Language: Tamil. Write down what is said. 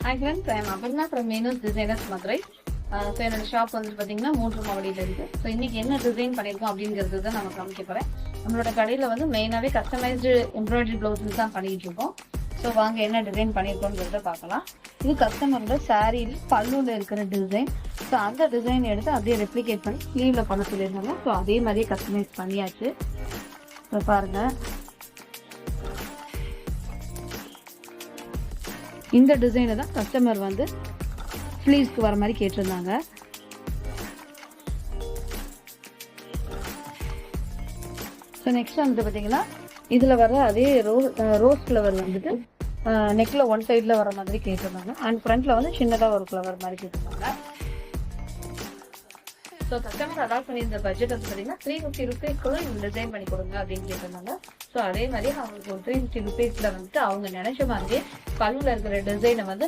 Hi friends, I am Aparna from Meenu's designers Madurai. So என்னோட ஷாப் வந்து பார்த்தீங்கன்னா 3 மாவடியில் இருக்குது. ஸோ இன்றைக்கி என்ன டிசைன் பண்ணியிருக்கோம் அப்படிங்கிறது தான் நம்ம காமிக்க போகிறேன். நம்மளோட கடையில் வந்து மெயினாகவே கஸ்டமைஸ்டு எம்ப்ராய்டரி ப்ளவுஸஸ் தான் பண்ணிகிட்டு இருக்கோம். ஸோ வாங்க என்ன டிசைன் பண்ணியிருக்கோங்கிறத பார்க்கலாம். இது கஸ்டமரோட சாரியில் பல்லுவில் இருக்கிற டிசைன். ஸோ அந்த டிசைன் எடுத்து அப்படியே ரெப்ளிகேட் பண்ணி ஸ்லீவில் பண்ண சொல்லியிருந்தாங்க. ஸோ அதே மாதிரியே கஸ்டமைஸ் பண்ணியாச்சு. ஸோ பாருங்கள், இந்த டிசைனை தான் கஸ்டமர் வந்து ஸ்லீவ்ஸ்க்கு வர மாதிரி கேட்டிருந்தாங்க. ஸோ நெக்ஸ்ட் வந்துட்டு பார்த்தீங்கன்னா இதில் வர அதே ரோஸ் ஃப்ளவர் வந்துட்டு நெக்கில் ஒன் சைடில் வர மாதிரி கேட்டிருந்தாங்க. அண்ட் ஃப்ரண்ட்டில் வந்து சின்னதாக ஒரு ஃப்ளவர் மாதிரி கேட்டிருந்தாங்க. ஸோ கஸ்டமர் அடாப்ட் பண்ணியிருந்த பட்ஜெட் வந்து பார்த்தீங்கன்னா 350 ருபீஸ்க்குள்ள இந்த டிசைன் பண்ணி கொடுங்க அப்படின்னு கேட்டிருந்தாங்க. ஸோ அதே மாதிரி அவங்களுக்கு ஒரு 350 ருபீஸில் வந்துட்டு அவங்க நினைச்ச மாதிரியே பல்லுல இருக்கிற டிசைனை வந்து